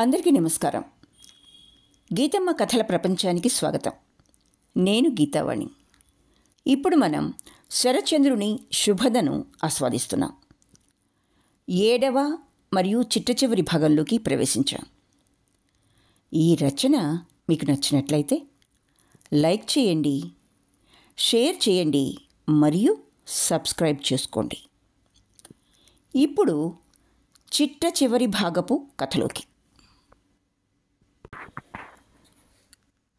అందరికీ నమస్కారం. గీతమ్మ కథల ప్రపంచానికి స్వాగతం. నేను గీతావాణి. ఇప్పుడు మనం శరచంద్రుని శుభదను ఆస్వాదిస్తున్నాం. 7వ మరియు చిట్టచివరి భాగంలోకి ప్రవేశించాం. ఈ రచన మీకు నచ్చినట్లయితే లైక్ చేయండి, షేర్ చేయండి మరియు సబ్స్క్రైబ్ చేసుకోండి. ఇప్పుడు చిట్టచివరి భాగపు కథలోకి.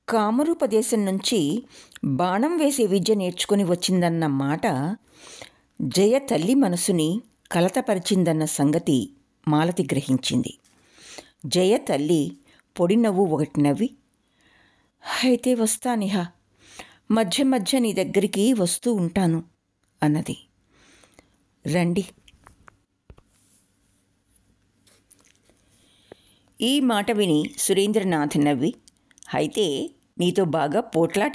కామరూపదేశం నుంచి బాణం వేసే విద్య నేర్చుకుని వచ్చిందన్న మాట జయ తల్లి మనసుని కలతపరిచిందన్న సంగతి మాలతి గ్రహించింది. జయ తల్లి పొడి నవ్వు ఒకటి నవ్వి, అయితే వస్తానిహా, మధ్య మధ్య నీ దగ్గరికి వస్తూ ఉంటాను అన్నది. రండి. ఈ మాట విని సురేంద్రనాథ్ నవ్వి, అయితే నీతో బాగా పోట్లాట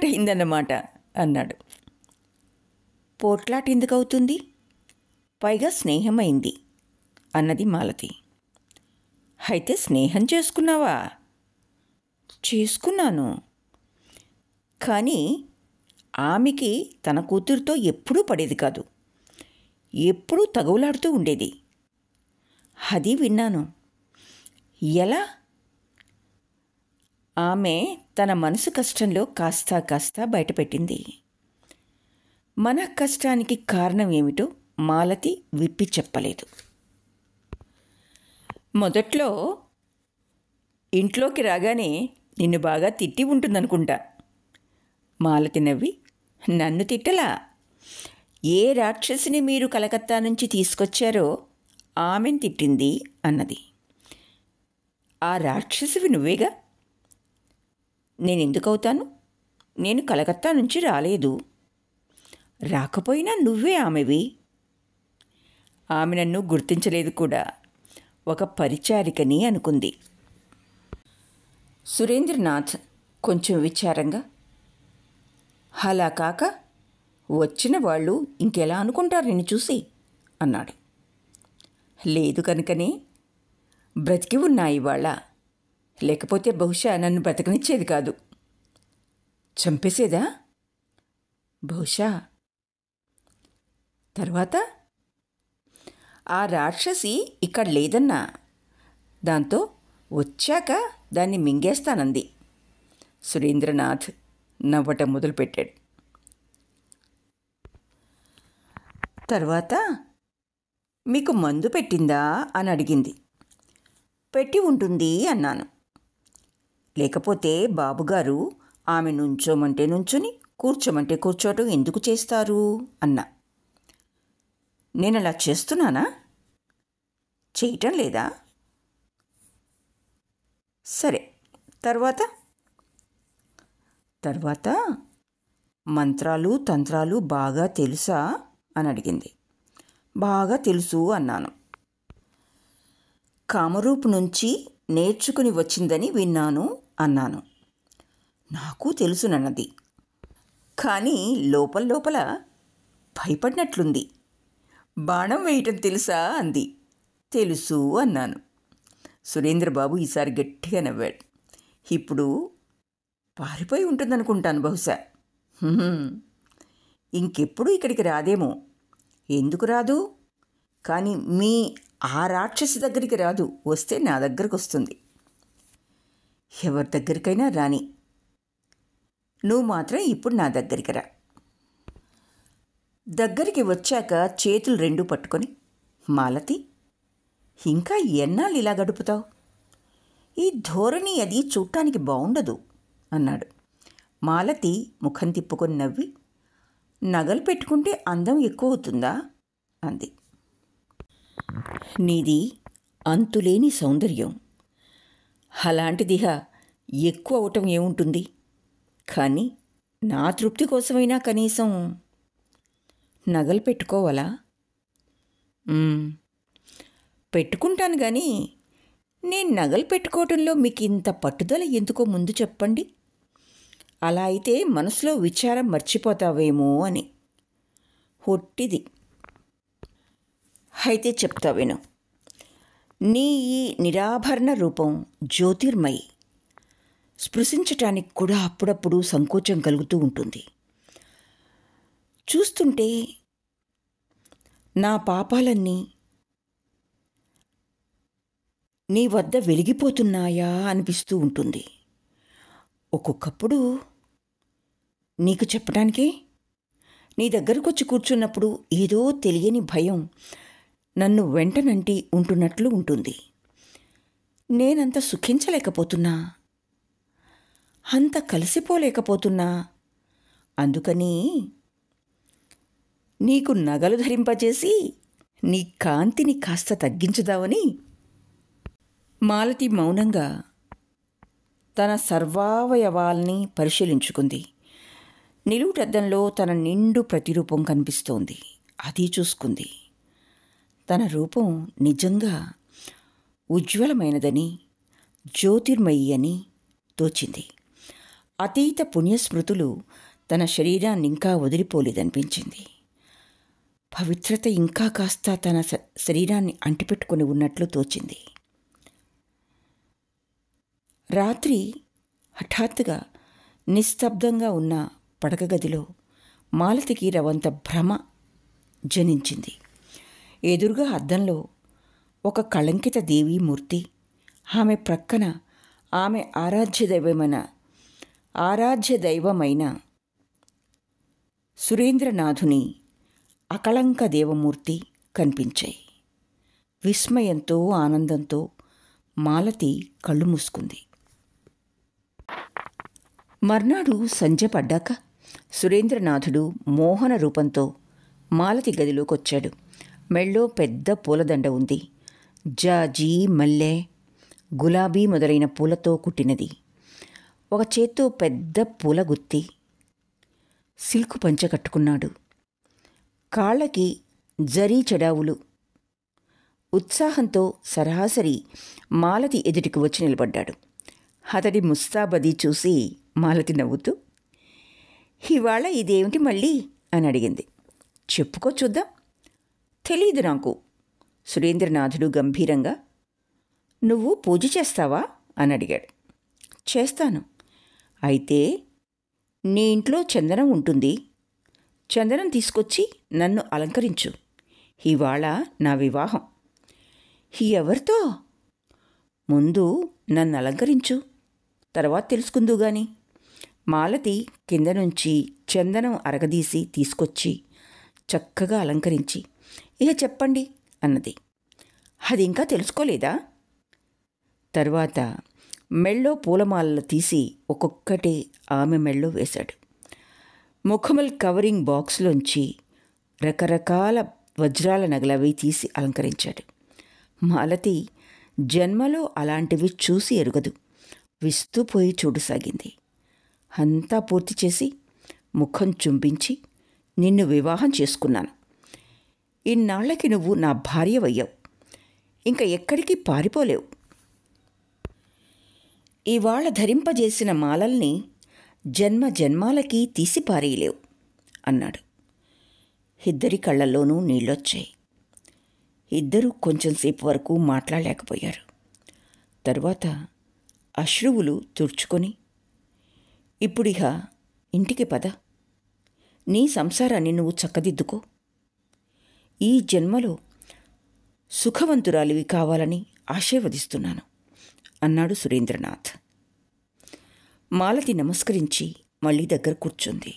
అయిందన్నమాట అన్నాడు. పోట్లాట ఎందుకు అవుతుంది? పైగా స్నేహమైంది అన్నది మాలతి. అయితే స్నేహం చేసుకున్నావా? చేసుకున్నాను. కానీ ఆమెకి తన కూతురుతో ఎప్పుడూ పడేది కాదు, ఎప్పుడూ తగులాడుతూ ఉండేది. అది విన్నాను. ఎలా? ఆమె తన మనసు కష్టంలో కాస్తా బయటపెట్టింది. మన కష్టానికి కారణం ఏమిటో మాలతి విప్పి చెప్పలేదు. మొదట్లో ఇంట్లోకి రాగానే నిన్ను బాగా తిట్టి ఉంటుందనుకుంటా. మాలతి నవ్వి, నన్ను తిట్టలా, ఏ రాక్షసిని మీరు కలకత్తా నుంచి తీసుకొచ్చారో ఆమెను తిట్టింది అన్నది. ఆ రాక్షసివి నువ్వేగా. నేనెందుకవుతాను? నేను కలకత్తా నుంచి రాలేదు. రాకపోయినా నువ్వే ఆమెవి. ఆమె నన్ను గుర్తించలేదు కూడా, ఒక పరిచారికని అనుకుంది. సురేంద్రనాథ్ కొంచెం విచారంగా, అలా కాక వచ్చిన వాళ్ళు ఇంకెలా అనుకుంటారు నిన్ను చూసి అన్నాడు. లేదు కనుకనే బ్రతికి ఉన్నా ఇవాళ, లేకపోతే బహుశా నన్ను బ్రతకనిచ్చేది కాదు. చంపేసేదా? బహుశా. తర్వాత ఆ రాక్షసి ఇక్కడ లేదన్నా, దాంతో వచ్చాక దాన్ని మింగేస్తానంది. సురేంద్రనాథ్ నవ్వటం మొదలుపెట్టాడు. తర్వాత మీకు మందు పెట్టిందా అని అడిగింది. పెట్టి ఉంటుంది అన్నాను. లేకపోతే బాబుగారు ఆమె నుంచోమంటే నుంచుని, కూర్చోమంటే కూర్చోవటం ఎందుకు చేస్తారు అన్నా. నేను అలా చేస్తున్నానా? చేయటం లేదా? సరే, తర్వాత మంత్రాలు తంత్రాలు బాగా తెలుసా అని అడిగింది. బాగా తెలుసు అన్నాను. కామరూపు నుంచి నేర్చుకుని వచ్చిందని విన్నాను అన్నాను. నాకు తెలుసునన్నది. కానీ లోపల భయపడినట్లుంది. బాణం వేయటం తెలుసా అంది. తెలుసు అన్నాను. సురేంద్రబాబు ఈసారి గట్టిగా నవ్వాడు. ఇప్పుడు పారిపోయి ఉంటుందనుకుంటాను బహుశా. ఇంకెప్పుడు ఇక్కడికి రాదేమో. ఎందుకు రాదు? కానీ మీ ఆ రాక్షసి దగ్గరికి రాదు. వస్తే నా దగ్గరకు వస్తుంది. ఎవరి దగ్గరికైనా రాని, నువ్వు మాత్రం ఇప్పుడు నా దగ్గరికి రా. దగ్గరికి వచ్చాక చేతులు రెండూ పట్టుకొని, మాలతి, ఇంకా ఎన్నాళ్ళు ఇలా గడుపుతావు? ఈ ధోరణి అది చూడటానికి బాగుండదు అన్నాడు. మాలతి ముఖం తిప్పుకొని నవ్వి, నగలు పెట్టుకుంటే అందం ఎక్కువ అవుతుందా అంది. నీది అంతులేని సౌందర్యం, అలాంటిదిహ ఎక్కువ అవటం ఏముంటుంది? కానీ నా తృప్తి కోసమైనా కనీసం నగలు పెట్టుకోవాలా? పెట్టుకుంటాను, కానీ నేను నగలు పెట్టుకోవటంలో మీకు ఇంత పట్టుదల ఎందుకో ముందు చెప్పండి. అలా అయితే మనసులో విచారం మర్చిపోతావేమో అని. ఒట్టిది. అయితే చెప్తా విను. నీ ఈ నిరాభరణ రూపం జ్యోతిర్మయి. స్పృశించటానికి కూడా అప్పుడప్పుడు సంకోచం కలుగుతూ ఉంటుంది. చూస్తుంటే నా పాపాలన్నీ నీ వద్ద వెలిగిపోతున్నాయా అనిపిస్తూ ఉంటుంది. ఒక్కొక్కప్పుడు నీకు చెప్పడానికే నీ దగ్గరకు వచ్చి కూర్చున్నప్పుడు ఏదో తెలియని భయం నన్ను వెంటనంటి ఉంటున్నట్లు ఉంటుంది. నేనంత సుఖించలేకపోతున్నా, అంత కలిసిపోలేకపోతున్నా. అందుకని నీకు నగలు ధరింపచేసి నీ కాంతిని కాస్త తగ్గించుదామని. మాలతి మౌనంగా తన సర్వావయవాల్ని పరిశీలించుకుంది. నిలువుటద్దంలో తన నిండు ప్రతిరూపం కనిపిస్తోంది. అది చూసుకుంది. తన రూపం నిజంగా ఉజ్వలమైనదని, జ్యోతిర్మయి అని తోచింది. అతీత పుణ్యస్మృతులు తన శరీరాన్ని ఇంకా వదిలిపోలేదనిపించింది. పవిత్రత ఇంకా కాస్త తన శరీరాన్ని అంటిపెట్టుకుని ఉన్నట్లు తోచింది. రాత్రి హఠాత్తుగా నిశ్శబ్దంగా ఉన్న పడకగదిలో మాలతికి రవంత భ్రమ జనించింది. ఎదురుగా అద్దంలో ఒక కళంకిత దేవీమూర్తి, ఆమె ప్రక్కన ఆమె ఆరాధ్య దైవమైన సురేంద్రనాథుని అకళంక దేవమూర్తి కనిపించాయి. విస్మయంతో ఆనందంతో మాలతి కళ్ళు మూసుకుంది. మర్నాడు సంధ్య పడ్డాక సురేంద్రనాథుడు మోహన రూపంతో మాలతి గదిలోకొచ్చాడు. మెళ్ళో పెద్ద పూలదండ ఉంది. జాజి, మల్లె, గులాబీ మొదలైన పూలతో కుట్టినది. ఒక చేత్తో పెద్ద పూల గుత్తి, సిల్కు పంచ కట్టుకున్నాడు. కాళ్ళకి జరీ చెడావులు. ఉత్సాహంతో సరాసరి మాలతి ఎదుటికి వచ్చి నిలబడ్డాడు. అతడి ముస్తాబది చూసి మాలతి నవ్వుతూ, ఇవాళ ఇదేమిటి మళ్ళీ అని అడిగింది. చెప్పుకో చూద్దాం. తెలీదు నాకు. సురేంద్రనాథుడు గంభీరంగా. నువ్వు పూజ చేస్తావా అని అడిగాడు. చేస్తాను. అయితే నీ ఇంట్లో చందనం ఉంటుంది. చందనం తీసుకొచ్చి నన్ను అలంకరించు. ఇవాళ నా వివాహం. ఎవరితో? ముందు నన్ను అలంకరించు, తర్వాత తెలుసుకుందు గాని. మాలతి కింద నుంచి చందనం అరగదీసి తీసుకొచ్చి చక్కగా అలంకరించి, ఇక చెప్పండి అన్నది. అది ఇంకా తెలుసుకోలేదా? తర్వాత మెళ్ళో పూలమాలలు తీసి ఒక్కొక్కటి ఆమె మెళ్ళో వేశాడు. ముఖమల్ కవరింగ్ బాక్స్లోంచి రకరకాల వజ్రాల నగలవి తీసి అలంకరించాడు. మాలతి జన్మలో అలాంటివి చూసి ఎరుగదు. విస్తుపోయి చూడసాగింది. అంతా పూర్తి చేసి ముఖం చుంపించి, నిన్ను వివాహం చేసుకున్నాను. ఇన్నాళ్లకి నువ్వు నా భార్యవయ్యావు. ఇంకా ఎక్కడికి పారిపోలేవు. ఇవాళ ధరింపజేసిన మాలల్ని జన్మ జన్మాలకి తీసి పారేయలేవు అన్నాడు. ఇద్దరి కళ్ళల్లోనూ నీళ్ళొచ్చాయి. ఇద్దరూ కొంచెంసేపు వరకు మాట్లాడలేకపోయారు. తరువాత అశ్రువులు తుడుచుకొని, ఇప్పుడిహ ఇంటికి పద. నీ సంసారాన్ని నువ్వు చక్కదిద్దుకో. ఈ జన్మలో సుఖవంతురాలివి కావాలని ఆశీర్వదిస్తున్నాను అన్నాడు సురేంద్రనాథ్. మాలతి నమస్కరించి మళ్ళీ దగ్గర కూర్చుంది.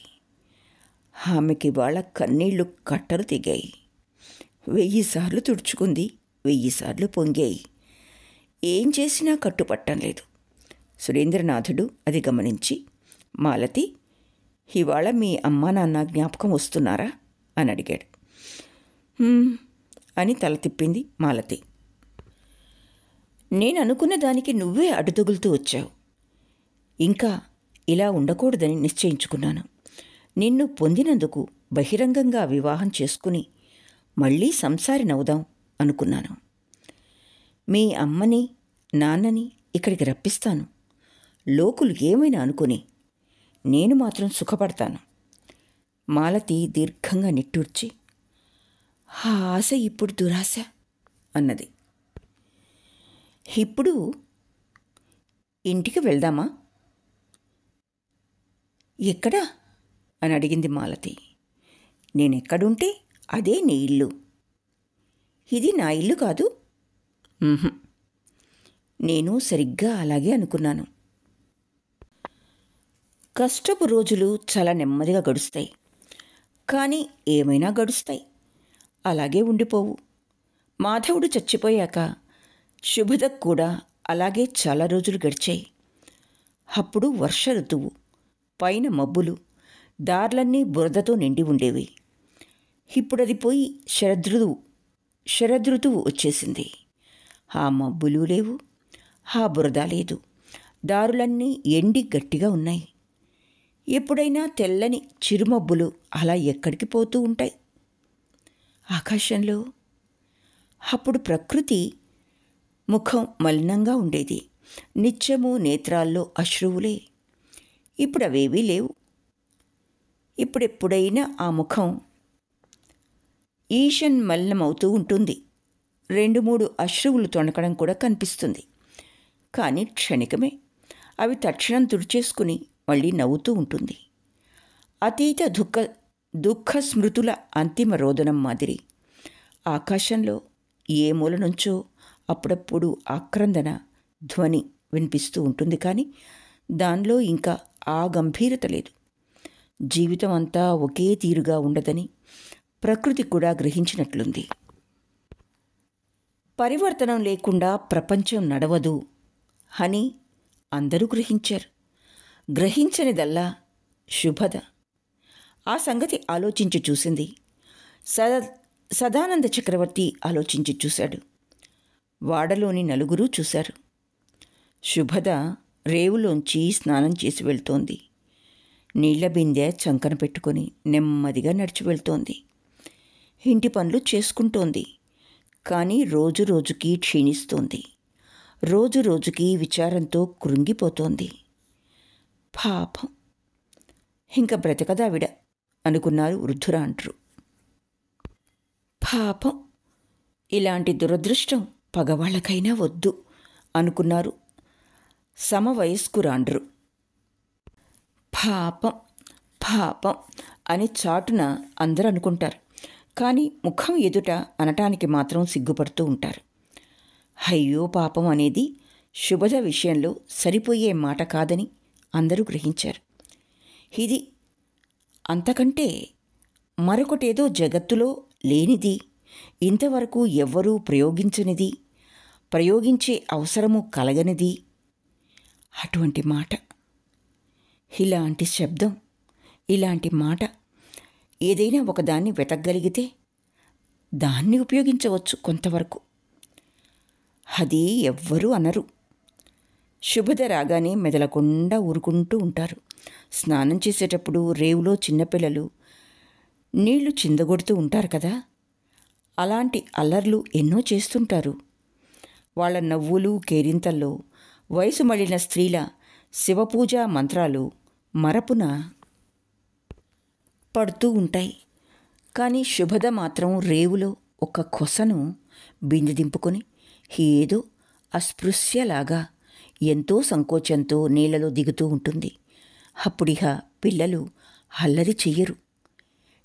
ఆమెకి వాళ్ళ కన్నీళ్లు కట్టలు తెగాయి. 1000 సార్లు తుడుచుకుంది, 1000 సార్లు పొంగాయి. ఏం చేసినా కట్టుపట్టం లేదు. సురేంద్రనాథుడు అది గమనించి, మాలతి, ఇవాళ మీ అమ్మా నాన్న జ్ఞాపకం వస్తున్నారా అని అడిగాడు. అని తల తిప్పింది మాలతి. నేను అనుకున్న దానికి నువ్వే అడ్డుతగులుతూ వచ్చావు. ఇంకా ఇలా ఉండకూడదని నిశ్చయించుకున్నాను. నిన్ను పొందినందుకు బహిరంగంగా వివాహం చేసుకుని మళ్ళీ సంసారినవుదాం అనుకున్నాను. మీ అమ్మని నాన్నని ఇక్కడికి రప్పిస్తాను. లోకులు ఏమైనా అనుకుని నేను మాత్రం సుఖపడతాను. మాలతి దీర్ఘంగా నిట్టూర్చి, ఆ ఆశ ఇప్పుడు దురాశ అన్నది. ఇప్పుడు ఇంటికి వెళ్దామా? ఎక్కడా అని అడిగింది మాలతి. నేనెక్కడుంటే అదే నీ ఇల్లు. ఇది నా ఇల్లు కాదు. నేను సరిగ్గా అలాగే అనుకున్నాను. కష్టపు రోజులు చాలా నెమ్మదిగా గడుస్తాయి. కానీ ఏమైనా గడుస్తాయి, అలాగే ఉండిపోవు. మాధవుడు చచ్చిపోయాక శుభదకు కూడా అలాగే చాలా రోజులు గడిచాయి. అప్పుడు వర్ష ఋతువు, పైన మబ్బులు, దార్లన్నీ బురదతో నిండి ఉండేవి. ఇప్పుడది పోయి శరదృతువు వచ్చేసింది. ఆ మబ్బులు లేవు, ఆ బురద లేదు. దారులన్నీ ఎండి గట్టిగా ఉన్నాయి. ఎప్పుడైనా తెల్లని చిరుమబ్బులు అలా ఎక్కడికి పోతూ ఉంటాయి ఆకాశంలో. అప్పుడు ప్రకృతి ముఖం మలినంగా ఉండేది. నిత్యము నేత్రాల్లో అశ్రువులే. ఇప్పుడు అవేవీ లేవు. ఇప్పుడెప్పుడైనా ఆ ముఖం ఈషన్ మలినమవుతూ ఉంటుంది. 2-3 అశ్రువులు తొణకడం కూడా కనిపిస్తుంది. కానీ క్షణికమే. అవి తక్షణం తుడిచేసుకుని మళ్ళీ నవ్వుతూ ఉంటుంది. అతీత దుఃఖ స్మృతుల అంతిమ రోదనం మాదిరి. ఆకాశంలో ఏ మూల నుంచో అప్పుడప్పుడు ఆక్రందన ధ్వని వినిపిస్తూ ఉంటుంది. కానీ దానిలో ఇంకా ఆ గంభీరత లేదు. జీవితం అంతా ఒకే తీరుగా ఉండదని ప్రకృతి కూడా గ్రహించినట్లుంది. పరివర్తనం లేకుండా ప్రపంచం నడవదు అని అందరూ గ్రహించారు. గ్రహించనిదల్లా శుభద. ఆ సంగతి ఆలోచించి చూసింది. సదానంద చక్రవర్తి ఆలోచించి చూశాడు. వాడలోని నలుగురూ చూశారు. శుభద రేవులోంచి స్నానం చేసి వెళ్తోంది. నీళ్ల బిందె చంకన పెట్టుకొని నెమ్మదిగా నడిచి వెళ్తోంది. ఇంటి పనులు చేసుకుంటోంది. కానీ రోజు రోజుకి క్షీణిస్తోంది. రోజు రోజుకి విచారంతో కృంగిపోతోంది. పాపం, ఇంక బ్రతకదావిడ అనుకున్నారు వృద్ధురాండ్రు. పాపం, ఇలాంటి దురదృష్టం పగవాళ్ళకైనా వద్దు అనుకున్నారు సమవయస్కురాండ్రు. పాపం పాపం అని చాటున అందరూ అనుకుంటారు. కానీ ముఖం ఎదుట అనటానికి మాత్రం సిగ్గుపడుతూ ఉంటారు. అయ్యో పాపం అనేది శుభద విషయంలో సరిపోయే మాట కాదని అందరూ గ్రహించారు. ఇది అంతకంటే మరొకటేదో జగత్తులో లేనిది, ఇంతవరకు ఎవ్వరూ ప్రయోగించనిది, ప్రయోగించే అవసరము కలగనిది అటువంటి మాట. ఇలాంటి శబ్దం, ఇలాంటి మాట ఏదైనా ఒకదాన్ని వెతకగలిగితే దాన్ని ఉపయోగించవచ్చు కొంతవరకు. అది ఎవ్వరూ అనరు. శుభద రాగానే మెదలకుండా ఊరుకుంటూ ఉంటారు. స్నానం చేసేటప్పుడు రేవులో చిన్నపిల్లలు నీళ్లు చిందగొడుతూ ఉంటారు కదా, అలాంటి అల్లర్లు ఎన్నో చేస్తుంటారు. వాళ్ళ నవ్వులు కేరింతల్లో వయసు మళ్ళిన స్త్రీల శివపూజా మంత్రాలు మరపున పడుతూ ఉంటాయి. కానీ శుభద మాత్రం రేవులో ఒక కొసను బిందె దింపుకొని ఏదో అస్పృశ్యలాగా ఎంతో సంకోచంతో నీళ్లలో దిగుతూ ఉంటుంది. అప్పుడిహ పిల్లలు అల్లరి చెయ్యరు,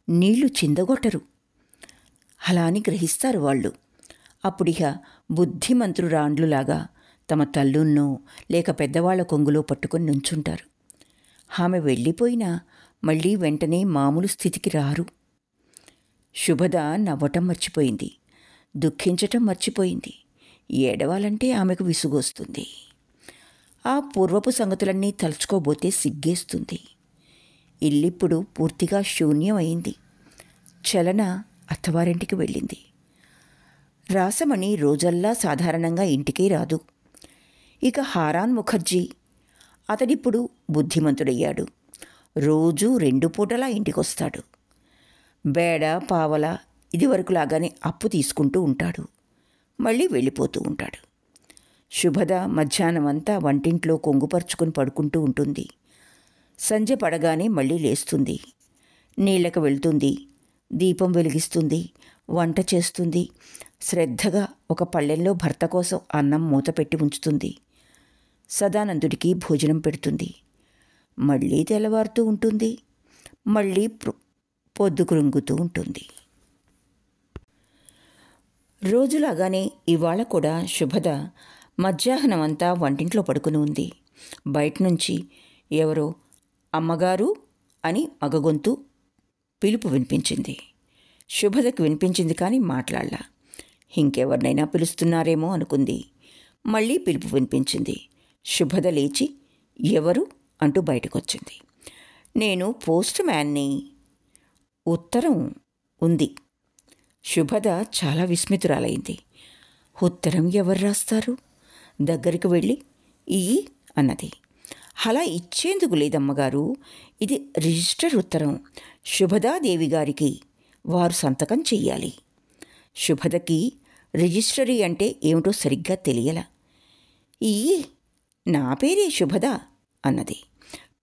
నీళ్లు చిందగొట్టరు. అలా అని గ్రహిస్తారు వాళ్ళు. అప్పుడిహ బుద్ధిమంతురాండ్లులాగా తమ తల్లున్నో లేక పెద్దవాళ్ల కొంగులో పట్టుకొని నుంచుంటారు. ఆమె వెళ్ళిపోయినా మళ్ళీ వెంటనే మామూలు స్థితికి రారు. శుభద నవ్వటం మర్చిపోయింది, దుఃఖించటం మర్చిపోయింది. ఏడవాలంటే ఆమెకు విసుగొస్తుంది. ఆ పూర్వపు సంగతులన్నీ తలుచుకోబోతే సిగ్గేస్తుంది. ఇల్లిప్పుడు పూర్తిగా శూన్యమైంది. చలన అత్తవారింటికి వెళ్ళింది. రాసమణి రోజల్లా సాధారణంగా ఇంటికే రాదు. ఇక హారాన్ ముఖర్జీ, అతడిప్పుడు బుద్ధిమంతుడయ్యాడు. రోజూ 2 పూటలా ఇంటికొస్తాడు. బేడ పావల ఇదివరకులాగానే అప్పు తీసుకుంటూ ఉంటాడు, మళ్ళీ వెళ్ళిపోతూ ఉంటాడు. శుభద మధ్యాహ్నమంతా వంటింట్లో కొంగుపరుచుకుని పడుకుంటూ ఉంటుంది. సంధ్య పడగానే మళ్ళీ లేస్తుంది. నీళ్లకు వెళ్తుంది, దీపం వెలిగిస్తుంది, వంట చేస్తుంది, శ్రద్ధగా ఒక పళ్ళెంలో భర్త కోసం అన్నం మూత పెట్టి ఉంచుతుంది. సదానందుడికి భోజనం పెడుతుంది. మళ్ళీ తెల్లవారుతూ ఉంటుంది. మళ్ళీ పొద్దుగురుంగుతూ ఉంటుంది. రోజులాగానే ఇవాళ కూడా శుభద మధ్యాహ్నం అంతా వంటింట్లో పడుకుని ఉంది. బయట నుంచి ఎవరో అమ్మగారు అని మగగొంతు పిలుపు వినిపించింది. శుభదకు వినిపించింది కానీ మాట్లాడలా. ఇంకెవరినైనా పిలుస్తున్నారేమో అనుకుంది. మళ్ళీ పిలుపు వినిపించింది. శుభద లేచి ఎవరు అంటూ బయటకొచ్చింది. నేను పోస్ట్ మ్యాన్ని. ఉత్తరం ఉంది. శుభద చాలా విస్మితురాలైంది. ఉత్తరం ఎవరు రాస్తారు? దగ్గరికి వెళ్ళి ఇయ్యి అన్నది. అలా ఇచ్చేందుకు లేదమ్మగారు, ఇది రిజిస్టర్ ఉత్తరం. శుభదాదేవి గారికి. వారు సంతకం చెయ్యాలి. శుభదకి రిజిస్టరీ అంటే ఏమిటో సరిగ్గా తెలియల. ఇయ్యి, నా పేరే శుభద అన్నది.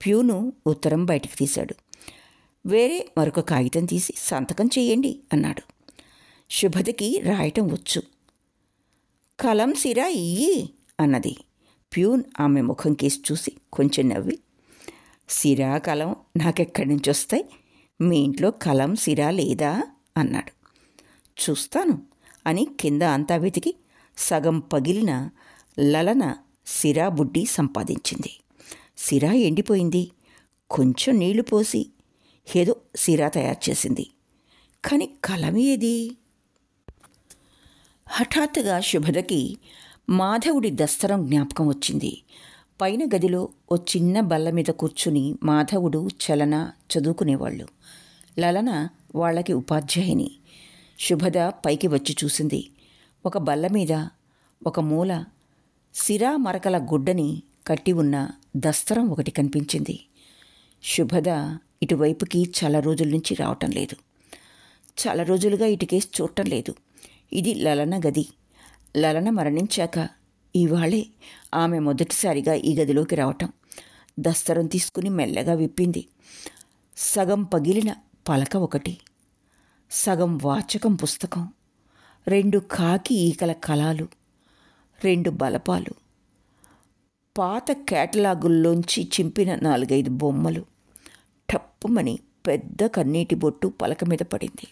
ప్యూను ఉత్తరం బయటికి తీశాడు. వేరే మరొక కాగితం తీసి సంతకం చెయ్యండి అన్నాడు. శుభదకి రాయటం వచ్చు. కలం సిరా ఇయ్యి అన్నది. ప్యూన్ ఆమె ముఖం కేసి చూసి కొంచెం నవ్వి, సిరా కలం నాకెక్కడి నుంచి వస్తాయి? మీ ఇంట్లో కలం సిరా లేదా అన్నాడు. చూస్తాను అని కింద అంతా వెతికి సగం పగిలిన లలన సిరా బుడ్డి సంపాదించింది. సిరా ఎండిపోయింది. కొంచెం నీళ్లు పోసి ఏదో సిరా తయారు చేసింది. కానీ కలం ఏది? హఠాత్తుగా శుభదకి మాధవుడి దస్తరం జ్ఞాపకం వచ్చింది. పైన గదిలో ఓ చిన్న బల్ల మీద కూర్చుని మాధవుడు, చలన చదువుకునేవాళ్ళు. లలన వాళ్ళకి ఉపాధ్యాయుని. శుభద పైకి వచ్చి చూసింది. ఒక బల్ల మీద ఒక మూల సిరా మరకల గుడ్డని కట్టి ఉన్న దస్తరం ఒకటి కనిపించింది. శుభద ఇటువైపుకి చాలా రోజుల నుంచి రావటం లేదు. చాలా రోజులుగా ఇటుకేసి చూడటం లేదు. ఇది లలన గది. లలన మరణించాక ఇవాళే ఆమె మొదటిసారిగా ఈ గదిలోకి రావటం. దస్తరం తీసుకుని మెల్లగా విప్పింది. సగం పగిలిన పలక ఒకటి, సగం వాచకం పుస్తకం, 2 కాకి ఈకల కలాలు, 2 బలపాలు, పాత కేటలాగుల్లోంచి చింపిన 4-5 బొమ్మలు. టప్పుమని పెద్ద కన్నీటి బొట్టు పలక మీద పడింది.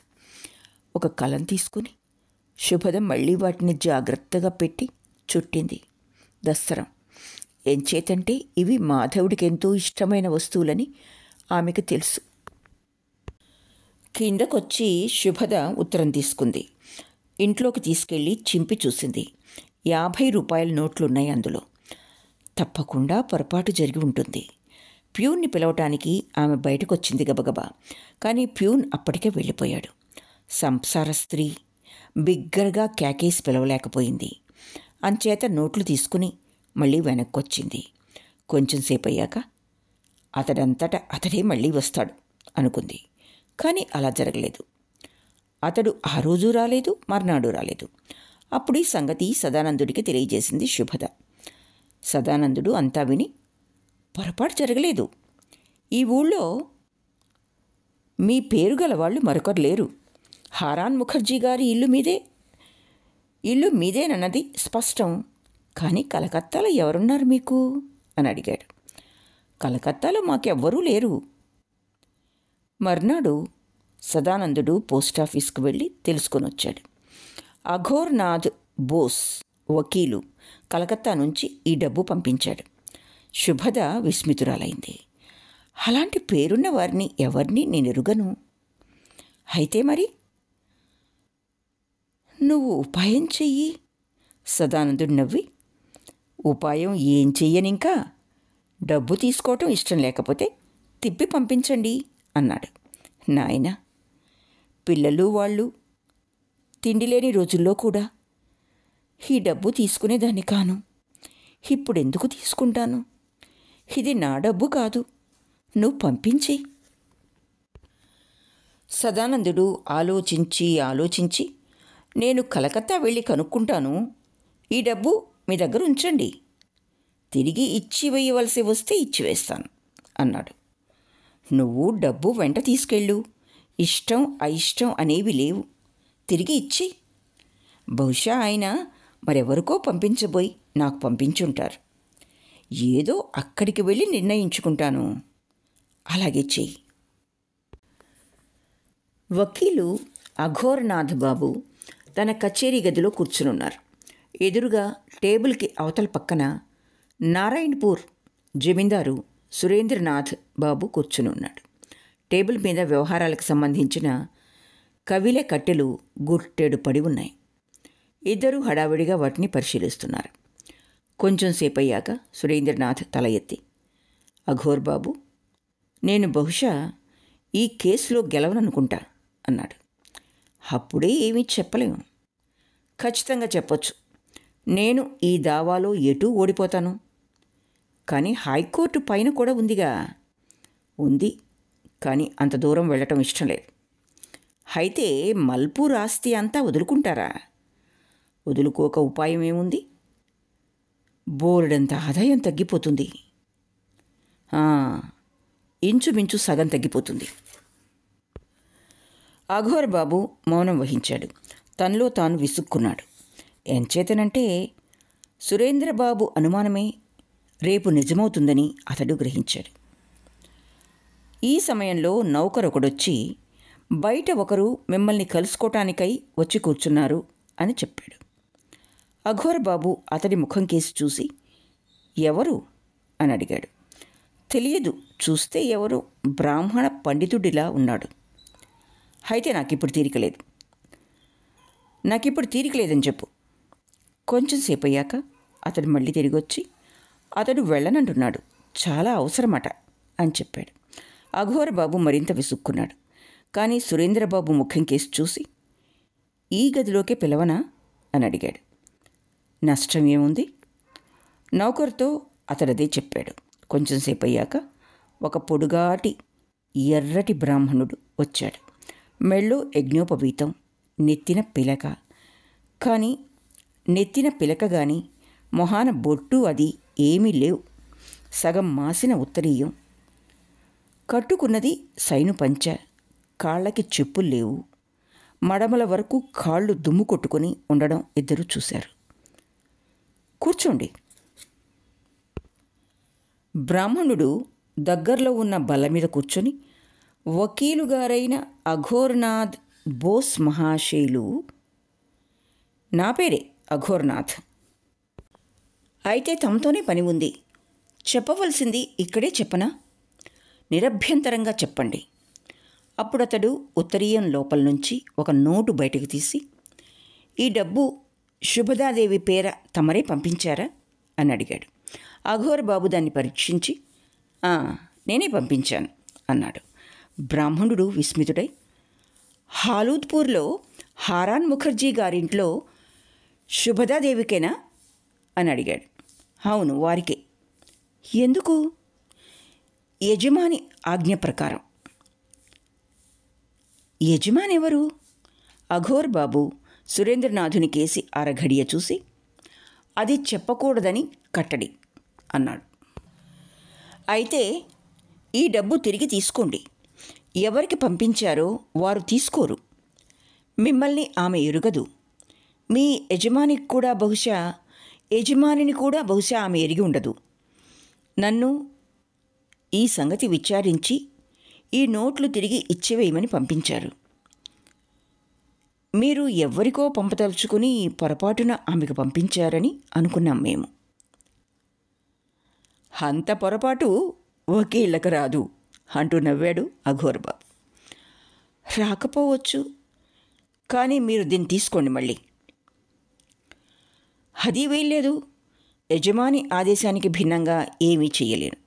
ఒక కలం తీసుకుని శుభద మళ్ళీ వాటిని జాగ్రత్తగా పెట్టి చుట్టింది. దస్తరం ఎంచేతంటే ఇవి మాధవుడికి ఎంతో ఇష్టమైన వస్తువులని ఆమెకు తెలుసు. కిందకొచ్చి శుభద ఉత్తరం తీసుకుంది. ఇంట్లోకి తీసుకెళ్ళి చింపి చూసింది. 50 రూపాయల నోట్లున్నాయి అందులో. తప్పకుండా పొరపాటు జరిగి ఉంటుంది. ప్యూన్ని పిలవటానికి ఆమె బయటకొచ్చింది గబగబా. కానీ ప్యూన్ అప్పటికే వెళ్ళిపోయాడు. సంసార స్త్రీ బిగ్గరగా కేకేసి పిలవలేకపోయింది. అంచేత నోట్లు తీసుకుని మళ్ళీ వెనక్కొచ్చింది. కొంచెం సేపు అయ్యాక అతడంతట అతడే మళ్ళీ వస్తాడు అనుకుంది. కానీ అలా జరగలేదు. అతడు ఆ రోజు రాలేదు, మర్నాడు రాలేదు. అప్పుడు ఈ సంగతి సదానందుడికి తెలియజేసింది శుభద. సదానందుడు అంతా విని, పొరపాటు జరగలేదు. ఈ ఊళ్ళో మీ పేరు గల వాళ్ళు మరొకరు లేరు. హారాన్ ముఖర్జీ గారి ఇల్లు మీదేనన్నది స్పష్టం. కానీ కలకత్తాలో ఎవరున్నారు మీకు అని అడిగాడు. కలకత్తాలో మాకెవ్వరూ లేరు. మర్నాడు సదానందుడు పోస్టాఫీస్కు వెళ్ళి తెలుసుకొని వచ్చాడు. అఘోర్నాథ్ బోస్ వకీలు కలకత్తా నుంచి ఈ డబ్బు పంపించాడు. శుభద విస్మితురాలైంది. అలాంటి పేరున్న వారిని ఎవరిని నేను ఎరుగను. అయితే మరి నువ్వు ఉపాయం చెయ్యి. సదానందుడు నవ్వి, ఉపాయం ఏం చెయ్యనింకా? డబ్బు తీసుకోవటం ఇష్టం లేకపోతే తిప్పి పంపించండి అన్నాడు. నాయనా, పిల్లలు వాళ్ళు తిండి లేని రోజుల్లో కూడా ఈ డబ్బు తీసుకునేదాన్ని కాను. ఇప్పుడెందుకు తీసుకుంటాను? ఇది నా డబ్బు కాదు. నువ్వు పంపించి. సదానందుడు ఆలోచించి నేను కలకత్తా వెళ్ళి కనుక్కుంటాను. ఈ డబ్బు మీ దగ్గర ఉంచండి. తిరిగి ఇచ్చివేయవలసి వస్తే ఇచ్చివేస్తాను అన్నాడు. నువ్వు డబ్బు వెంట తీసుకెళ్ళు. ఇష్టం అయిష్టం అనేవి లేవు. తిరిగి ఇచ్చి. బహుశా ఆయన మరెవరికో పంపించబోయి నాకు పంపించుంటారు. ఏదో అక్కడికి వెళ్ళి నిర్ణయించుకుంటాను. అలాగే చెయ్యి. వకీలు అఘోరనాథ్ బాబు తన కచేరీ గదిలో కూర్చునున్నారు. ఎదురుగా టేబుల్కి అవతల పక్కన నారాయణపూర్ జమీందారు సురేంద్రనాథ్ బాబు కూర్చునున్నాడు. టేబుల్ మీద వ్యవహారాలకు సంబంధించిన కవిల కట్టెలు గుట్టెడు పడి ఉన్నాయి. ఇద్దరూ హడావిడిగా వాటిని పరిశీలిస్తున్నారు. కొంచెం సేపు అయ్యాక సురేంద్రనాథ్ తల ఎత్తి, అఘోర్ బాబు, నేను బహుశా ఈ కేసులో గెలవననుకుంటా అన్నాడు. అప్పుడే ఏమీ చెప్పలేము. ఖచ్చితంగా చెప్పొచ్చు, నేను ఈ దావాలో ఎటూ ఓడిపోతాను. కానీ హైకోర్టు పైన కూడా ఉందిగా. ఉంది, కానీ అంత దూరం వెళ్ళటం ఇష్టం లేదు. అయితే మల్పూర్ ఆస్తి అంతా వదులుకుంటారా? వదులుకోక ఉపాయం ఏముంది? బోలెడంత ఆదాయం తగ్గిపోతుంది. ఇంచుమించు సగం తగ్గిపోతుంది. అఘోర్ బాబు మౌనం వహించాడు. తనలో తాను విసుక్కున్నాడు. ఎంచేతనంటే సురేంద్రబాబు అనుమానమే రేపు నిజమవుతుందని అతడు గ్రహించాడు. ఈ సమయంలో నౌకరొకడొచ్చి, బయట ఒకరు మిమ్మల్ని కలుసుకోవటానికై వచ్చి కూర్చున్నారు అని చెప్పాడు. అఘోర్ బాబు అతడి ముఖం కేసి చూసి, ఎవరు అని అడిగాడు. తెలియదు, చూస్తే ఎవరు బ్రాహ్మణ పండితుడిలా ఉన్నాడు. అయితే నాకిప్పుడు తీరికలేదని చెప్పు. కొంచెం సేపు అయ్యాక అతడు మళ్ళీ తిరిగి వచ్చి, అతడు వెళ్ళనంటున్నాడు, చాలా అవసరమట అని చెప్పాడు. అఘోర బాబు మరింత విసుక్కున్నాడు. కానీ సురేంద్రబాబు ముఖం కేసి చూసి, ఈ గదిలోకే పిలవనా అని అడిగాడు. నష్టం ఏముంది? నౌకరుతో అతడదే చెప్పాడు. కొంచెం సేపు అయ్యాక ఒక పొడుగాటి ఎర్రటి బ్రాహ్మణుడు వచ్చాడు. మెళ్ళో యజ్ఞోపవీతం, నెత్తిన పిలక. కానీ నెత్తిన పిలక గాని మొహాన బొట్టు అది ఏమీ లేవు. సగం మాసిన ఉత్తరీయం. కట్టుకున్నది సైను పంచ. కాళ్ళకి చెప్పులు లేవు. మడమల వరకు కాళ్ళు దుమ్ము కొట్టుకొని ఉండడం ఇద్దరూ చూశారు. కూర్చోండి. బ్రాహ్మణుడు దగ్గరలో ఉన్న బల్ల మీద కూర్చొని, వకీలుగారైన అఘోర్నాథ్ బోస్ మహాశయులు, నా పేరే అఘోర్నాథ్. అయితే తమతోనే పని ఉంది. చెప్పవలసింది ఇక్కడే చెప్పనా? నిరభ్యంతరంగా చెప్పండి. అప్పుడతడు ఉత్తరీయం లోపల నుంచి ఒక నోటు బయటకు తీసి, ఈ డబ్బు శుభదాదేవి పేర తమరే పంపించారా అని అడిగాడు. అఘోర్ బాబు దాన్ని పరీక్షించి, నేనే పంపించాను అన్నాడు. బ్రాహ్మణుడు విస్మితుడై, హాలూద్పూర్లో హారాన్ ముఖర్జీ గారింట్లో శుభదాదేవికేనా అని అడిగాడు. అవును, వారికే. ఎందుకు? యజమాని ఆజ్ఞ ప్రకారం. యజమాని ఎవరు? అఘోర్ బాబు సురేంద్రనాథుని కేసి అరఘడియ చూసి, అది చెప్పకూడదని కట్టడి అన్నాడు. అయితే ఈ డబ్బు తిరిగి తీసుకోండి. ఎవరికి పంపించారో వారు తీసుకోరు. మిమ్మల్ని ఆమె ఎరుగదు. మీ యజమానిని కూడా బహుశా ఆమె ఎరిగి ఉండదు. నన్ను ఈ సంగతి విచారించి ఈ నోట్లు తిరిగి ఇచ్చివేయమని పంపించారు. మీరు ఎవరికో పంపదలుచుకుని పొరపాటున ఆమెకు పంపించారని అనుకున్నాం మేము. అంత పొరపాటు వకీళ్ళకు రాదు అంటూ నవ్వాడు అఘోర్ బాబు. రాకపోవచ్చు, కానీ మీరు దీన్ని తీసుకోండి మళ్ళీ. అది వేయలేదు. యజమాని ఆదేశానికి భిన్నంగా ఏమీ చెయ్యలేను.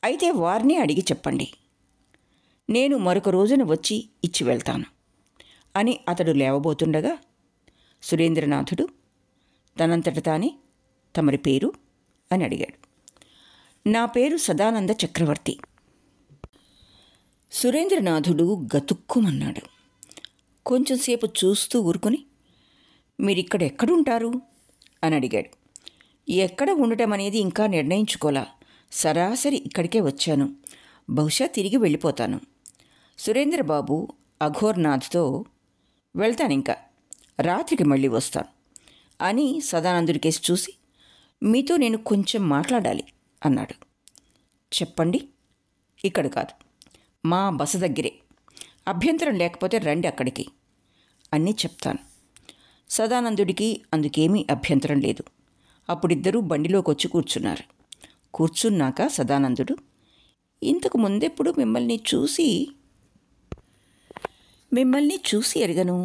అయితే వారిని అడిగి చెప్పండి. నేను మరొక రోజున వచ్చి ఇచ్చి వెళ్తాను అని అతడు లేవబోతుండగా సురేంద్రనాథుడు తనంతట తానే, తమరి పేరు అని అడిగాడు. నా పేరు సదానంద చక్రవర్తి. సురేంద్రనాథుడు గతుక్కుమన్నాడు. కొంచెంసేపు చూస్తూ ఊరుకొని, మీరిక్కడ ఎక్కడుంటారు అని అడిగాడు. ఎక్కడ ఉండటం అనేది ఇంకా నిర్ణయించుకోలా. సరాసరి ఇక్కడికే వచ్చాను. బహుశా తిరిగి వెళ్ళిపోతాను. సురేంద్రబాబు అఘోర్నాథ్తో, వెళ్తానింకా, రాత్రికి మళ్ళీ వస్తాను అని సదానందుడికేసి చూసి, మీతో నేను కొంచెం మాట్లాడాలి అన్నాడు. చెప్పండి. ఇక్కడ కాదు, మా బస దగ్గరే. అభ్యంతరం లేకపోతే రండి అక్కడికి. అన్నీ చెప్తాను. సదానందుడికి అందుకేమీ అభ్యంతరం లేదు. అప్పుడిద్దరూ బండిలోకి వచ్చి కూర్చున్నారు. కూర్చున్నాక సదానందుడు, ఇంతకు ముందెప్పుడు మిమ్మల్ని చూసి ఎరగను,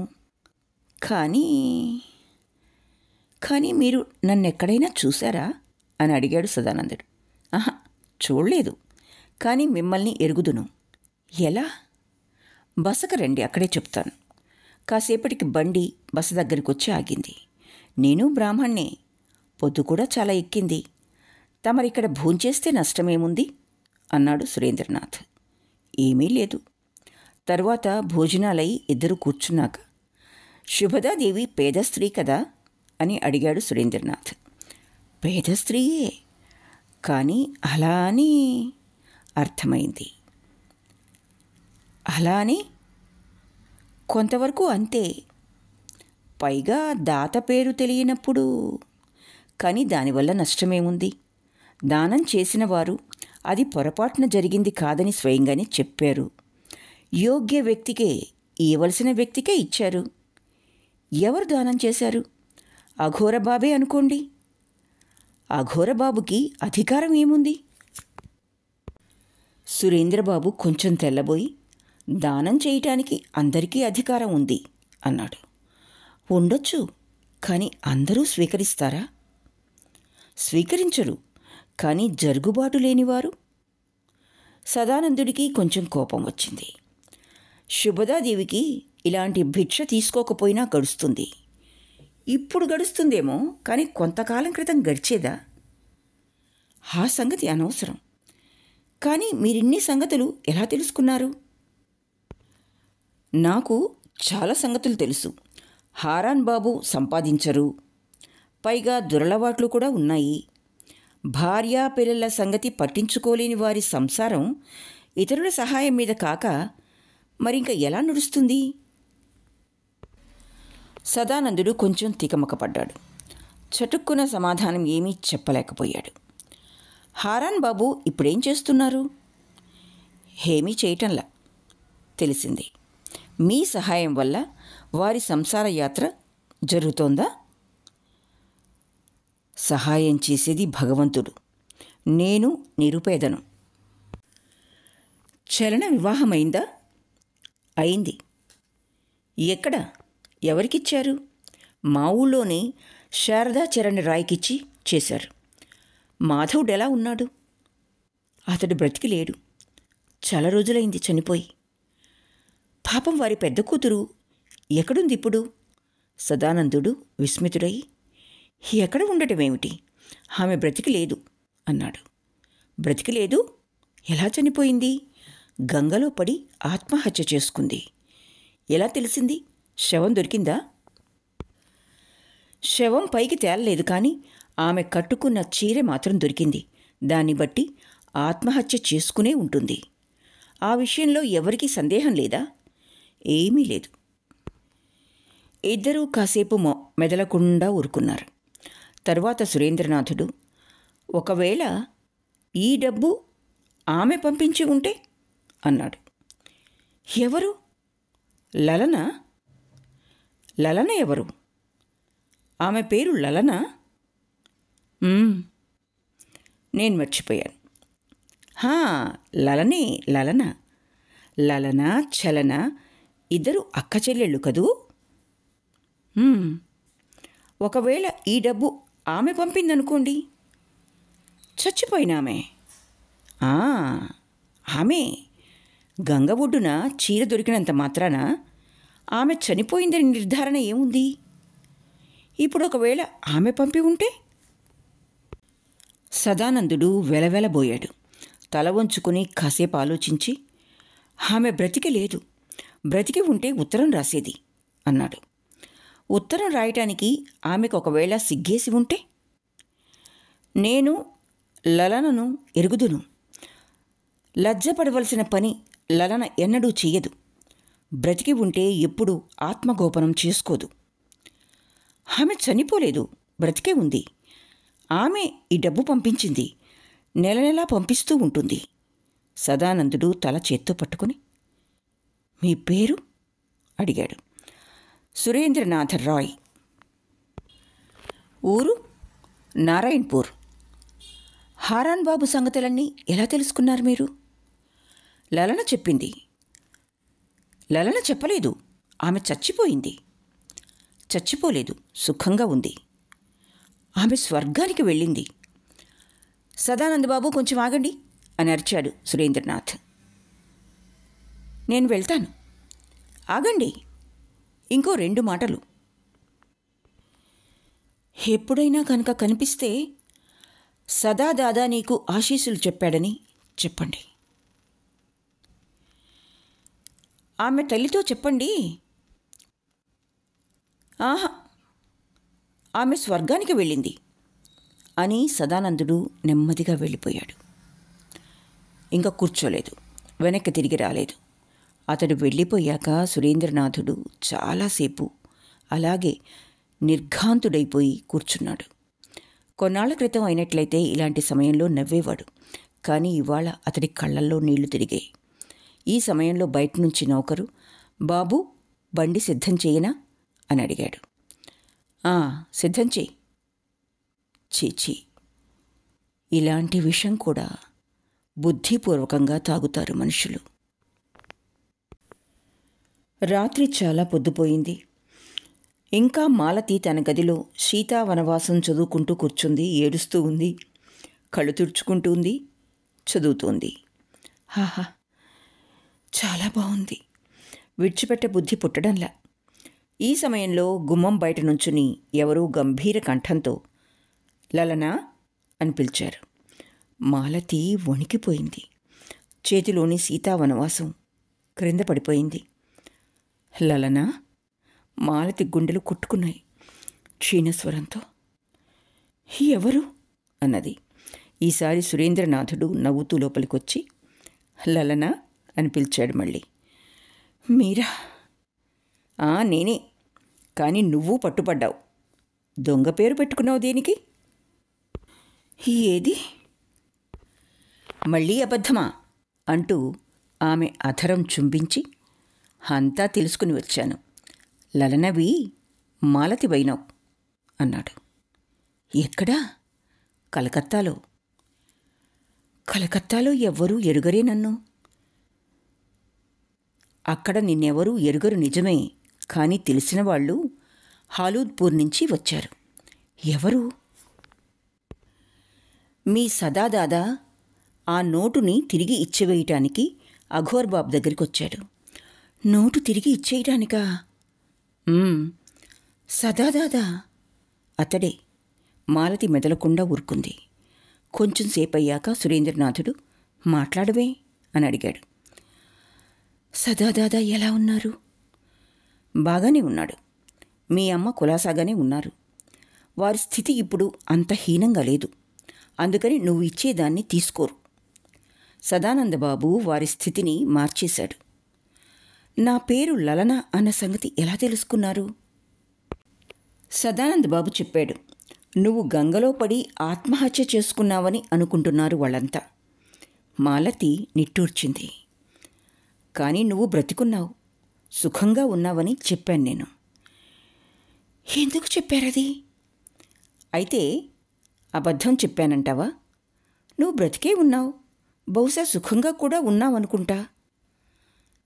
కానీ మీరు నన్నెక్కడైనా చూశారా అని అడిగాడు సదానందుడు. ఆహా, చూడలేదు, కానీ మిమ్మల్ని ఎరుగుదును. ఎలా? బసకు రండి, అక్కడే చెప్తాను. కాసేపటికి బండి బస దగ్గరికి వచ్చి ఆగింది. నేను బ్రాహ్మణ్ణే, పొద్దు కూడా చాలా ఎక్కింది. తమరిక్కడ భోంచేస్తే నష్టమేముంది అన్నాడు సురేంద్రనాథ్. ఏమీ లేదు. తరువాత భోజనాలై ఇద్దరు కూర్చున్నాక, శుభదాదేవి పేద స్త్రీ కదా అని అడిగాడు సురేంద్రనాథ్. పేద స్త్రీయే, కానీ అలా అని అర్థమైంది. అలా అని కొంతవరకు అంతే. పైగా దాత పేరు తెలియనప్పుడు. కానీ దానివల్ల నష్టమేముంది? దానం చేసిన వారు అది పొరపాటున జరిగింది కాదని స్వయంగానే చెప్పారు. యోగ్య వ్యక్తికే, ఇవ్వవలసిన వ్యక్తికే ఇచ్చారు. ఎవరు దానం చేశారు? అఘోరబాబే అనుకోండి. అఘోరబాబుకి అధికారం ఏముంది? సురేంద్రబాబు కొంచెం తెల్లబోయి, దానం చేయటానికి అందరికీ అధికారం ఉంది అన్నాడు. ఉండొచ్చు, కానీ అందరూ స్వీకరిస్తారా? స్వీకరించరు, కానీ జరుగుబాటు లేనివారు. సదానందుడికి కొంచెం కోపం వచ్చింది. శుభదాదేవికి ఇలాంటి భిక్ష తీసుకోకపోయినా గడుస్తుంది. ఇప్పుడు గడుస్తుందేమో, కానీ కొంతకాలం క్రితం గడిచేదా? ఆ సంగతి అనవసరం. కానీ మీరిన్ని సంగతులు ఎలా తెలుసుకున్నారు? నాకు చాలా సంగతులు తెలుసు. హారాన్ బాబు సంపాదించరు, పైగా దురలవాట్లు కూడా ఉన్నాయి. భార్యా పిల్లల సంగతి పట్టించుకోలేని వారి సంసారం ఇతరుల సహాయం మీద కాక మరింక ఎలా నడుస్తుంది? సదానందుడు కొంచెం తికమకపడ్డాడు. చటుక్కున సమాధానం ఏమీ చెప్పలేకపోయాడు. హారాన్ బాబు ఇప్పుడేం చేస్తున్నారు? ఏమీ చేయటంలా. తెలిసింది. మీ సహాయం వల్ల వారి సంసార యాత్ర జరుగుతోందా? సహాయం చేసేది భగవంతుడు, నేను నిరుపేదను. చలన వివాహమైందా? అయింది. ఎక్కడ? ఎవరికిచ్చారు? మా ఊళ్ళోనే శారదాచరణ్ రాయ్కిచ్చి చేశారు. మాధవుడు ఎలా ఉన్నాడు? అతడు బ్రతికి లేడు. చాలా రోజులైంది చనిపోయి. పాపం వారి పెద్ద కూతురు ఎక్కడుంది ఇప్పుడు? సదానందుడు విస్మితుడై, ఎక్కడ ఉండటమేమిటి, ఆమె బ్రతికి లేదు అన్నాడు. బ్రతికి లేదు? ఎలా చనిపోయింది? గంగలో పడి ఆత్మహత్య చేసుకుంది. ఎలా తెలిసింది? శవం దొరికిందా? శవం పైకి తేలలేదు, కానీ ఆమె కట్టుకున్న చీర మాత్రం దొరికింది. దాన్ని బట్టి ఆత్మహత్య చేసుకునే ఉంటుంది. ఆ విషయంలో ఎవరికీ సందేహం లేదా? ఏమీ లేదు. ఇద్దరూ కాసేపు మెదలకుండా ఊరుకున్నారు. తరువాత సురేంద్రనాథుడు, ఒకవేళ ఈ డబ్బు ఆమె పంపించి ఉంటే అన్నాడు. ఎవరు? లలన? లలన ఎవరు? ఆమె పేరు లలన? నేను మర్చిపోయాను. లలనే, లలన. లలన, చలన ఇద్దరు అక్క చెల్లెళ్ళు కదూ? ఒకవేళ ఈ డబ్బు ఆమె పంపిందనుకోండి. చచ్చిపోయిన ఆమె? ఆమె. గంగ ఒడ్డున చీర దొరికినంత మాత్రాన ఆమె చనిపోయిందని నిర్ధారణ ఏముంది? ఇప్పుడు ఒకవేళ ఆమె పంపి ఉంటే? సదానందుడు వెలవెలబోయాడు. తల వంచుకుని కాసేపు ఆలోచించి, ఆమె బ్రతికి లేదు, బ్రతికి ఉంటే ఉత్తరం రాసేది అన్నాడు. ఉత్తరం రాయటానికి ఆమెకు ఒకవేళ సిగ్గేసి ఉంటే? నేను లలనను ఎరుగుదును. లజ్జపడవలసిన పని లలన ఎన్నడూ చెయ్యదు. బ్రతికి ఉంటే ఎప్పుడూ ఆత్మగోపనం చేసుకోదు. ఆమె చనిపోలేదు, బ్రతికే ఉంది. ఆమె ఈ డబ్బు పంపించింది, నెల నెలా పంపిస్తూ ఉంటుంది. సదానందుడు తల చేత్తో పట్టుకుని, మీ పేరు అడిగాడు. సురేంద్రనాథ రాయ్. ఊరు నారాయణపూర్. హారాన్ బాబు సంగతులన్నీ ఎలా తెలుసుకున్నారు మీరు? లలన చెప్పింది. లలన చెప్పలేదు, ఆమె చచ్చిపోయింది. చచ్చిపోలేదు, సుఖంగా ఉంది. ఆమె స్వర్గానికి వెళ్ళింది. సదానందబాబు కొంచెం ఆగండి అని అరిచాడు సురేంద్రనాథ్. నేను వెళ్తాను, ఆగండి, ఇంకో 2 మాటలు. ఎప్పుడైనా కనుక కనిపిస్తే సదా దాదా నీకు ఆశీస్సులు చెప్పాడని చెప్పండి. ఆమె తల్లితో చెప్పండి. ఆహా, ఆమె స్వర్గానికి వెళ్ళింది అని సదానందుడు నెమ్మదిగా వెళ్ళిపోయాడు. ఇంకా కూర్చోలేదు, వెనక్కి తిరిగి రాలేదు. అతడు వెళ్ళిపోయాక సురేంద్రనాథుడు చాలాసేపు అలాగే నిర్ఘాంతుడైపోయి కూర్చున్నాడు. కొన్నాళ్ల క్రితం అయినట్లయితే ఇలాంటి సమయంలో నవ్వేవాడు, కానీ ఇవాళ అతడి కళ్ళల్లో నీళ్లు తిరిగాయి. ఈ సమయంలో బయట నుంచి నౌకరు, బాబు బండి సిద్ధం చేయనా అని అడిగాడు. సిద్ధం చేయి. చీచీ, ఇలాంటి విషం కూడా బుద్ధిపూర్వకంగా తాగుతారు మనుషులు. రాత్రి చాలా పొద్దుపోయింది. ఇంకా మాలతి తన గదిలో సీతావనవాసం చదువుకుంటూ కూర్చుంది. ఏడుస్తూ ఉంది, కళ్ళు తుడుచుకుంటూ ఉంది, చదువుతోంది. ఆహా, చాలా బాగుంది, విడిచిపెట్టే బుద్ధి పుట్టడంలా. ఈ సమయంలో గుమ్మం బయట నుంచుని ఎవరో గంభీర కంఠంతో లలనా అని పిలిచారు. మాలతి వణికిపోయింది. చేతిలోని సీతావనవాసం క్రింద పడిపోయింది. లలనా? మాలతి గుండెలు కొట్టుకున్నాయి. క్షీణస్వరంతో ఎవరు అన్నది. ఈసారి సురేంద్రనాథుడు నవ్వుతూ లోపలికొచ్చి లలనా అని పిలిచాడు మళ్ళీ. మీరా? నేనే, కానీ నువ్వు పట్టుపడ్డావు. దొంగ పేరు పెట్టుకున్నావు దేనికి? ఏది? మళ్ళీ అబద్ధమా అంటూ ఆమె అధరం చుంబించి, అంతా తెలుసుకుని వచ్చాను. లలనవి మాలతి వైనావు అన్నాడు. ఎక్కడా? కలకత్తాలో. కలకత్తాలో ఎవ్వరూ ఎరుగరే నన్ను. అక్కడ నిన్నెవరూ ఎరుగరు నిజమే, కానీ తెలిసిన వాళ్ళు హాలూద్పూర్ నుంచి వచ్చారు. ఎవరు? మీ సదాదాదా ఆ నోటుని తిరిగి ఇచ్చివేయటానికి అఘోర్ బాబు దగ్గరికి వచ్చాడు. నోటు తిరిగి ఇచ్చేయటానికా? సదాదాదా అతడే. మాలతి మెదలకుండా ఊరుకుంది. కొంచెం సేపయ్యాక సురేంద్రనాథుడు మాట్లాడవే అని అడిగాడు. సదాదాదా ఎలా ఉన్నారు? బాగానే ఉన్నాడు. మీ అమ్మ కులాసాగానే ఉన్నారు. వారి స్థితి ఇప్పుడు అంత హీనంగా లేదు, అందుకని నువ్వు ఇచ్చేదాన్ని తీసుకోరు. సదానందబాబు వారి స్థితిని మార్చేశాడు. నా పేరు లలన అన్న సంగతి ఎలా తెలుసుకున్నారు? సదానందబాబు చెప్పాడు. నువ్వు గంగలో పడి ఆత్మహత్య చేసుకున్నావని అనుకుంటున్నారు వాళ్ళంతా. మాలతి నిట్టూర్చింది. కానీ నువ్వు బ్రతికున్నావు, సుఖంగా ఉన్నావని చెప్పాను నేను. ఎందుకు చెప్పారది? అయితే అబద్ధం చెప్పానంటావా? నువ్వు బ్రతికే ఉన్నావు, బహుశా సుఖంగా కూడా ఉన్నావనుకుంటా.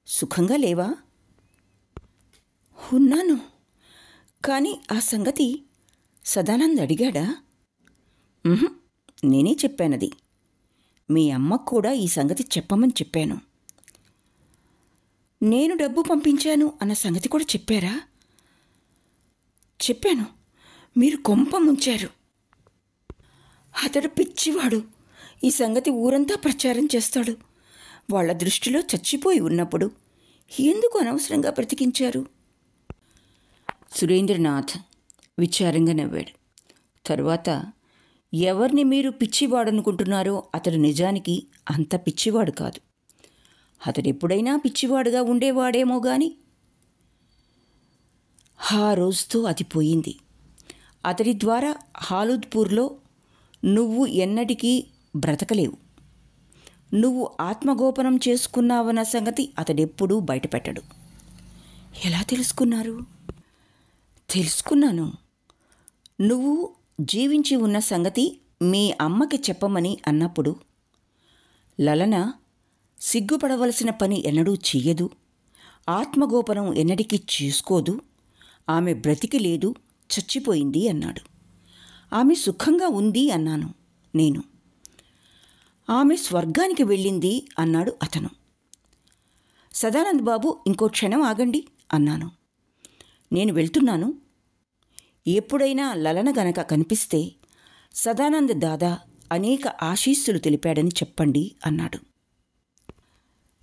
సుఖంగా లేవా? ఉన్నాను, కానీ ఆ సంగతి సదానంద్ అడిగాడా? నేనే చెప్పానది. మీ అమ్మకు కూడా ఈ సంగతి చెప్పమని చెప్పాను. నేను డబ్బు పంపించాను అన్న సంగతి కూడా చెప్పారా? చెప్పాను. మీరు కొంప ముంచారు. అతడు పిచ్చివాడు. ఈ సంగతి ఊరంతా ప్రచారం చేస్తాడు. వాళ్ళ దృష్టిలో చచ్చిపోయి ఉన్నప్పుడు ఎందుకు అనవసరంగా బ్రతికించారు? సురేంద్రనాథ్ విచారంగా నవ్వాడు. తరువాత, ఎవరిని మీరు పిచ్చివాడనుకుంటున్నారో అతడు నిజానికి అంత పిచ్చివాడు కాదు. అతడెప్పుడైనా పిచ్చివాడుగా ఉండేవాడేమో గాని ఆ రోజుతో అది పోయింది. అతడి ద్వారా హాలుద్పూర్లో నువ్వు ఎన్నటికీ బ్రతకలేవు. నువ్వు ఆత్మగోపనం చేసుకున్నావన్న సంగతి అతడెప్పుడూ బయటపెట్టడు. ఎలా తెలుసుకున్నారు? తెలుసుకున్నాను. నువ్వు జీవించి ఉన్న సంగతి మీ అమ్మకి చెప్పమని అన్నప్పుడు లలన సిగ్గుపడవలసిన పని ఎన్నడూ చెయ్యదు, ఆత్మగోపనం ఎన్నటికీ చేసుకోదు, ఆమె బ్రతికి లేదు, చచ్చిపోయింది అన్నాడు. ఆమె సుఖంగా ఉంది అన్నాను నేను. ఆమె స్వర్గానికి వెళ్ళింది అన్నాడు అతను. సదానంద్ బాబు, ఇంకో క్షణం ఆగండి అన్నాను. నేను వెళ్తున్నాను. ఎప్పుడైనా లలన గనక కనిపిస్తే సదానంద్ దాదా అనేక ఆశీస్సులు తెలిపాడని చెప్పండి అన్నాడు.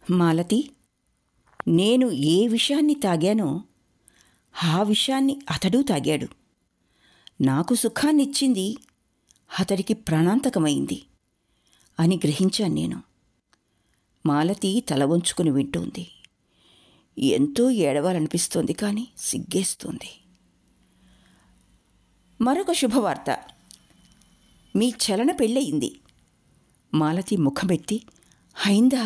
మాలతి, నేను ఏ విషయాన్ని తాగానో ఆ విషయాన్ని అతడు తాగాడు. నాకు సుఖాన్నిచ్చింది అతడికి ప్రాణాంతకమైంది అని గ్రహించాను నేను. మాలతి తల వంచుకుని వింటోంది. ఎంతో ఏడవాలనిపిస్తోంది, కానీ సిగ్గేస్తోంది. మరొక శుభవార్త. మీ చలన పెళ్ళయింది. మాలతి ముఖమెత్తి, అయిందా?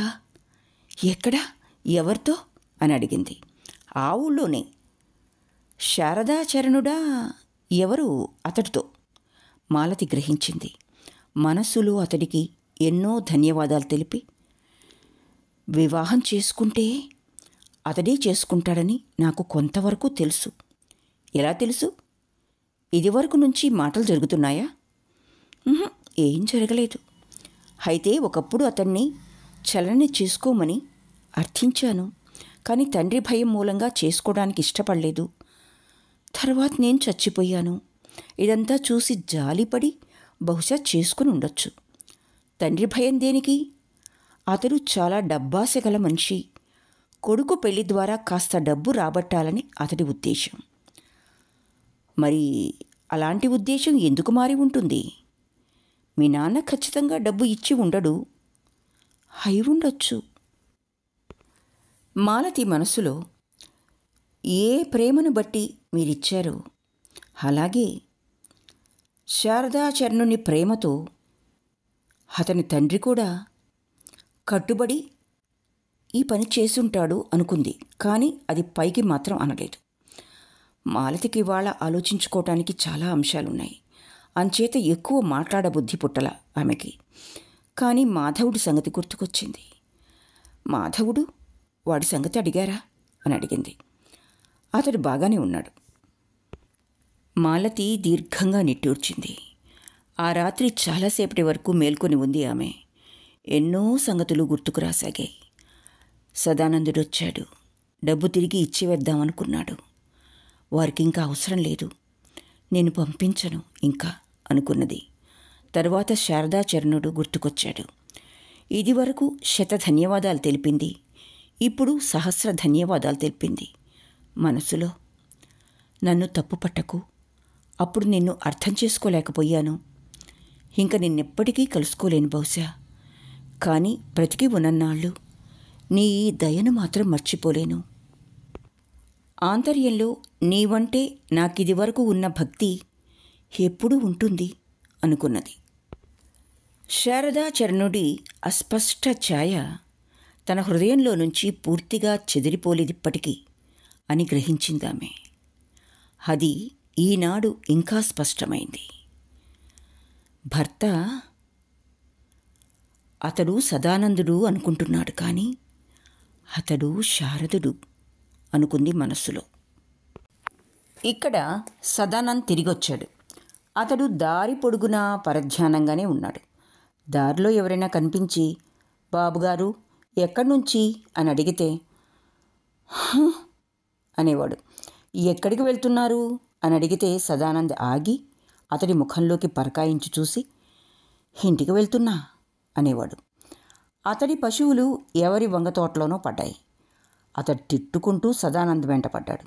ఎక్కడా? ఎవరితో అని అడిగింది. ఆ ఊళ్ళోనే. శారదాచరణుడా ఎవరు అతడితో. మాలతి గ్రహించింది. మనస్సులో అతడికి ఎన్నో ధన్యవాదాలు తెలిపి, వివాహం చేసుకుంటే అతడే చేసుకుంటాడని నాకు కొంతవరకు తెలుసు. ఎలా తెలుసు? ఇదివరకు నుంచి మాటలు జరుగుతున్నాయా? ఏం జరగలేదు. అయితే ఒకప్పుడు అతన్ని చలని చేసుకోమని అర్థించాను, కానీ తండ్రి భయం మూలంగా చేసుకోవడానికి ఇష్టపడలేదు. తర్వాత నేను చచ్చిపోయాను. ఇదంతా చూసి జాలిపడి బహుశా చేసుకుని ఉండొచ్చు. తండ్రి భయం దేనికి? అతడు చాలా డబ్బాస గల మనిషి. కొడుకు పెళ్లి ద్వారా కాస్త డబ్బు రాబట్టాలని అతడి ఉద్దేశం. మరి అలాంటి ఉద్దేశం ఎందుకు మారి ఉంటుంది? మీ నాన్న ఖచ్చితంగా డబ్బు ఇచ్చి ఉండడు. అయి ఉండొచ్చు. మాలతి మనసులో, ఏ ప్రేమను బట్టి మీరిచ్చారో అలాగే శారదాచరణుని ప్రేమతో అతని తండ్రి కూడా కట్టుబడి ఈ పని చేసుంటాడు అనుకుంది. కానీ అది పైకి మాత్రం అనలేదు. మాలతికి ఇవాళ ఆలోచించుకోవటానికి చాలా అంశాలున్నాయి. అంచేత ఎక్కువ మాట్లాడబుద్ధి పుట్టల ఆమెకి. కానీ మాధవుడి సంగతి గుర్తుకొచ్చింది. మాధవుడు, వాడి సంగతి అడిగారా అని అడిగింది. అతడు బాగానే ఉన్నాడు. మాలతి దీర్ఘంగా నిట్టూర్చింది. ఆ రాత్రి చాలాసేపటి వరకు మేల్కొని ఉంది ఆమె. ఎన్నో సంగతులు గుర్తుకు రాసాగాయి. సదానందుడు వచ్చాడు. డబ్బు తిరిగి ఇచ్చివేద్దామనుకున్నాడు. వారికి ఇంకా అవసరం లేదు, నేను పంపించను ఇంకా అనుకున్నది. తరువాత శారదాచరణుడు గుర్తుకొచ్చాడు. ఇదివరకు శత ధన్యవాదాలు తెలిపింది, ఇప్పుడు సహస్ర ధన్యవాదాలు తెలిపింది. మనసులో, నన్ను తప్పు పట్టకు, అప్పుడు నిన్ను అర్థం చేసుకోలేకపోయాను. ఇంక నిన్నెప్పటికీ కలుసుకోలేను బహుశా. కానీ బ్రతికి ఉన్నన్నాళ్ళు నీ ఈ దయను మాత్రం మర్చిపోలేను. ఆంతర్యంలో నీవంటే నాకిదివరకు ఉన్న భక్తి ఎప్పుడూ ఉంటుంది అనుకున్నది. శారదాచరణుడి అస్పష్ట ఛాయ తన హృదయంలో నుంచి పూర్తిగా చెదిరిపోలేదిప్పటికీ అని గ్రహించిందామె. అది ఈనాడు ఇంకా స్పష్టమైంది. భర్త అతడు సదానందుడు అనుకుంటున్నాడు, కానీ అతడు శారదుడు అనుకుంది మనస్సులో. ఇక్కడ సదానంద్ తిరిగొచ్చాడు. అతడు దారి పొడుగునా పరధ్యానంగానే ఉన్నాడు. దారిలో ఎవరైనా కనిపించి, బాబుగారు ఎక్కడి నుంచి అని అడిగితే అనేవాడు. ఎక్కడికి వెళ్తున్నారు అని అడిగితే సదానంద్ ఆగి అతడి ముఖంలోకి పరకాయించి చూసి, ఇంటికి వెళ్తున్నా అనేవాడు. అతడి పశువులు ఎవరి వంగతోటలోనో పడ్డాయి. అతడు తిట్టుకుంటూ సదానంద్ వెంట పడ్డాడు.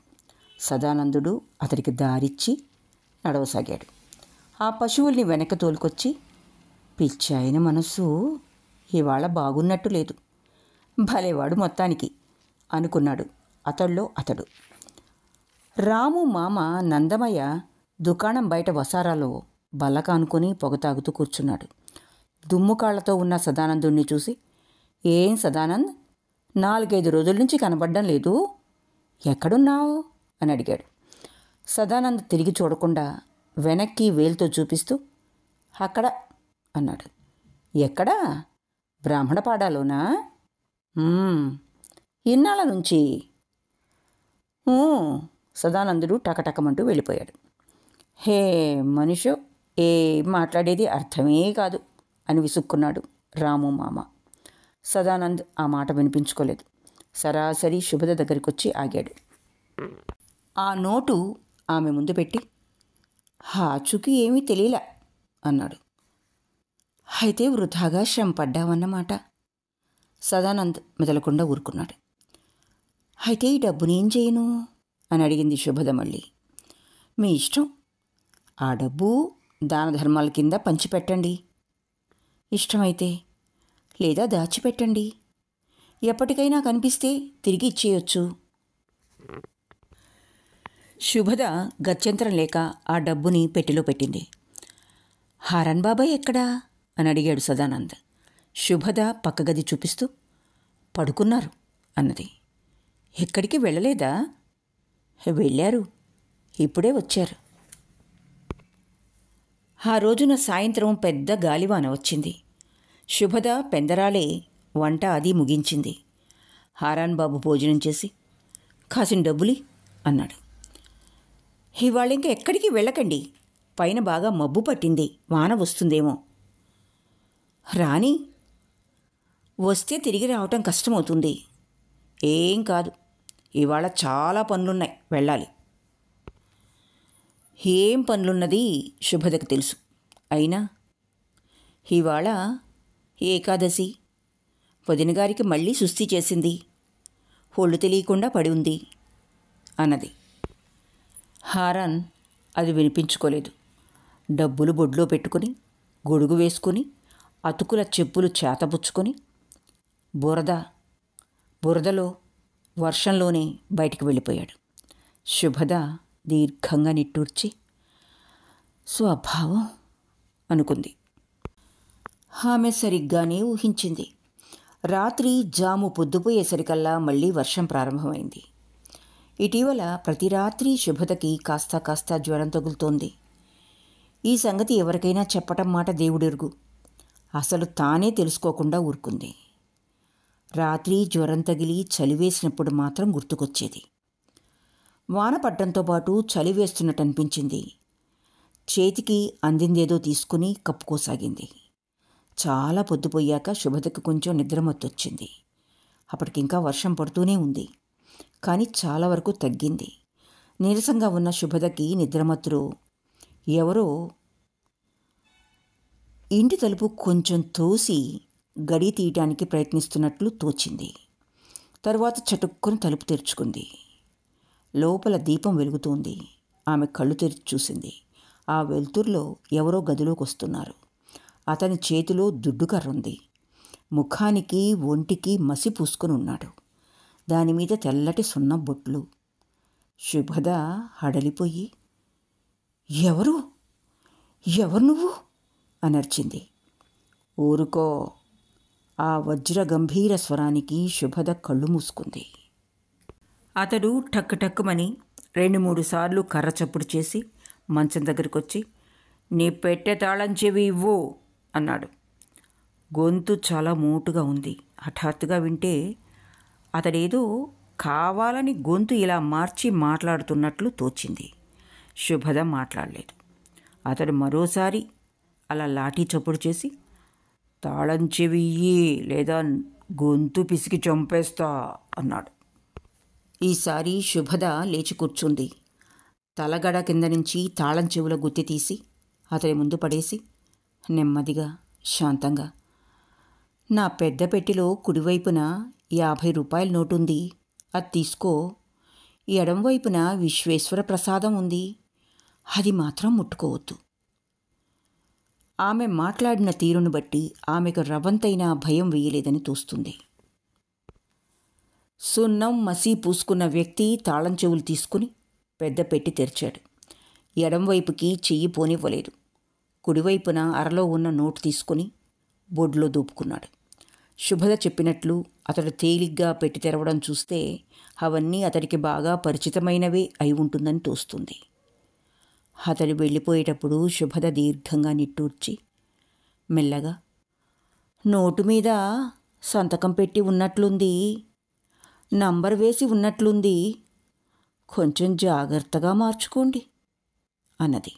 సదానందుడు అతడికి దారిచ్చి నడవసాగాడు. ఆ పశువుల్ని వెనక్కి తోలుకొచ్చి, పిచ్చాయన మనస్సు ఇవాళ బాగున్నట్టు లేదు, భలేవాడు మొత్తానికి అనుకున్నాడు అతడిలో అతడు. రాము మామ నందమయ్య దుకాణం బయట వసారాలో బల్ల కానుకొని పొగ తాగుతూ కూర్చున్నాడు. దుమ్ము కాళ్లతో ఉన్న సదానందుణ్ణి చూసి, ఏం సదానంద్, 4-5 రోజుల నుంచి కనబడ్డం లేదు, ఎక్కడున్నావు అని అడిగాడు. సదానంద్ తిరిగి చూడకుండా వెనక్కి వేలుతో చూపిస్తూ, అక్కడ అన్నాడు. ఎక్కడా? బ్రాహ్మణపాడాలోనా? ఇన్నాళ్ళ నుంచి. సదానందుడు టకటకమంటూ వెళ్ళిపోయాడు. హే మనిషో, మాట్లాడేది అర్థమే కాదు అని విసుక్కున్నాడు రాము మామ. సదానంద్ ఆ మాట వినిపించుకోలేదు. సరాసరి శుభద దగ్గరికి వచ్చి ఆగాడు. ఆ నోటు ఆమె ముందు పెట్టి, హాచుకి ఏమీ తెలియలా అన్నాడు. అయితే వృధాగా శ్రమ పడ్డావన్నమాట. సదానంద్ మెదలకుండా ఊరుకున్నాడు. అయితే ఈ డబ్బునేం చేయను అని అడిగింది శుభద మళ్ళీ. మీ ఇష్టం, ఆ డబ్బు దాన ధర్మాల కింద పంచిపెట్టండి ఇష్టమైతే, లేదా దాచిపెట్టండి, ఎప్పటికైనా కనిపిస్తే తిరిగి ఇచ్చేయొచ్చు. శుభద గత్యంతరం లేక ఆ డబ్బుని పెట్టెలో పెట్టింది. హారన్ బాబాయ్ ఎక్కడా అని అడిగాడు సదానంద్. శుభద పక్క గది చూపిస్తూ, పడుకున్నారు అన్నది. ఎక్కడికి వెళ్ళలేదా? వెళ్ళారు, ఇప్పుడే వచ్చారు. ఆ రోజున సాయంత్రం పెద్ద గాలివాన వచ్చింది. శుభద పెందరాలే వంట అది ముగించింది. హారాన్ బాబు భోజనం చేసి, కాసిన డబ్బులి అన్నాడు. ఇవాళ ఇంకా ఎక్కడికి వెళ్ళకండి, పైన బాగా మబ్బు పట్టింది, వాన వస్తుందేమో. రాని, వస్తే తిరిగి రావటం కష్టమవుతుంది. ఏం కాదు, ఇవాళ చాలా పనులున్నాయి, వెళ్ళాలి. ఏం పనులున్నది శుభదకు తెలుసు. అయినా ఇవాళ ఏకాదశి, వదినగారికి మళ్ళీ సుస్థి చేసింది, ఒళ్ళు తెలియకుండా పడి ఉంది అన్నది. హారాన్ అది వినిపించుకోలేదు. డబ్బులు బొడ్లో పెట్టుకుని, గొడుగు వేసుకుని, అతుకుల చెప్పులు చేతపుచ్చుకొని బురదలో వర్షంలోనే బయటికి వెళ్ళిపోయాడు. శుభద దీర్ఘంగా నిట్టూర్చి, స్వభావం అనుకుంది. ఆమె సరిగ్గానే ఊహించింది. రాత్రి జాము పొద్దుపోయేసరికల్లా మళ్ళీ వర్షం ప్రారంభమైంది. ఇటీవల ప్రతి రాత్రి శుభదకి కాస్త జ్వరం తగులుతోంది. ఈ సంగతి ఎవరికైనా చెప్పటం మాట దేవుడెరుగు. అసలు తానే తెలుసుకోకుండా ఊరుకుంది. రాత్రి జ్వరం తగిలి చలివేసినప్పుడు మాత్రం గుర్తుకొచ్చేది. వాన పడ్డంతో పాటు చలి వేస్తున్నట్టు అనిపించింది. చేతికి అందిందేదో తీసుకుని కప్పుకోసాగింది. చాలా పొద్దుపోయాక శుభదకి కొంచెం నిద్రమత్తొచ్చింది. అప్పటికింకా వర్షం పడుతూనే ఉంది, కానీ చాలా వరకు తగ్గింది. నీరసంగా ఉన్న శుభదకి నిద్రమత్తులో ఎవరో ఇంటి తలుపు కొంచెం తోసి గడి తీయటానికి ప్రయత్నిస్తున్నట్లు తోచింది. తరువాత చటుక్కుని తలుపు తెరుచుకుంది. లోపల దీపం వెలుగుతోంది. ఆమె కళ్ళు తెరిచి చూసింది. ఆ వెలుతురులో ఎవరో గదిలోకి వస్తున్నారు. అతని చేతిలో దుడ్డుకర్ర ఉంది. ముఖానికి ఒంటికి మసి పూసుకొని ఉన్నాడు. దానిమీద తెల్లటి సున్నం బొట్లు. శుభద హడలిపోయి, ఎవరు నువ్వు అనర్చింది. ఊరుకో. ఆ వజ్ర గంభీర స్వరానికి శుభద కళ్ళు మూసుకుంది. అతడు టక్కుమని 2-3 సార్లు కర్ర చప్పుడు చేసి మంచం దగ్గరికొచ్చి, నీ పెట్టె తాళం చెవి ఇవ్వు అన్నాడు. గొంతు చాలా మోటుగా ఉంది. హఠాత్తుగా వింటే అతడేదో కావాలని గొంతు ఇలా మార్చి మాట్లాడుతున్నట్లు తోచింది. శుభద మాట్లాడలేదు. అతడు మరోసారి అలా లాఠీ చప్పుడు చేసి, తాళం చెవి ఇయ్యి, లేదా గొంతు పిసికి చంపేస్తా అన్నాడు. ఈసారి శుభద లేచి కూర్చుంది. తలగడ కింద నుంచి తాళం చెవుల గుత్తి తీసి అతడి ముందు పడేసి నెమ్మదిగా శాంతంగా, నా పెద్ద పెట్టెలో కుడివైపున 50 రూపాయల నోటుంది, అది తీసుకో. ఎడంవైపున విశ్వేశ్వర ప్రసాదం ఉంది, అది మాత్రం ముట్టుకోవద్దు. ఆమె మాట్లాడిన తీరును బట్టి ఆమెకు రవంతైనా భయం వేయలేదని తోస్తుంది. సున్నం మసి పూసుకున్న వ్యక్తి తాళం చెవులు తీసుకుని పెద్ద పెట్టి తెరిచాడు. ఎడంవైపుకి చెయ్యి పోనివ్వలేదు. కుడివైపున అరలో ఉన్న నోటు తీసుకుని బొడ్లో దూపుకున్నాడు. శుభద చెప్పినట్లు అతడు తేలిగ్గా పెట్టి తెరవడం చూస్తే అవన్నీ అతడికి బాగా పరిచితమైనవే అయి ఉంటుందని తోస్తుంది. అతడు వెళ్ళిపోయేటప్పుడు శుభద దీర్ఘంగా నిట్టూర్చి మెల్లగా, నోటు మీద సంతకం పెట్టి ఉన్నట్లుంది, నంబర్ వేసి ఉన్నట్లుంది, కొంచెం జాగ్రత్తగా మార్చుకోండి అన్నది.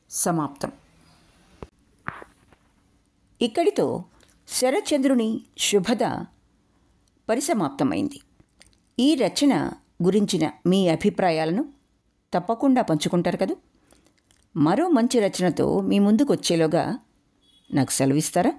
సమాప్తం. ఇక్కడితో శరత్చంద్రుని శుభద పరిసమాప్తమైంది. ఈ రచన గురించిన మీ అభిప్రాయాలను తప్పకుండా పంచుకుంటారు కదా. మరో మంచి రచనతో మీ ముందుకు వచ్చేలోగా నాకు సెలవిస్తారా?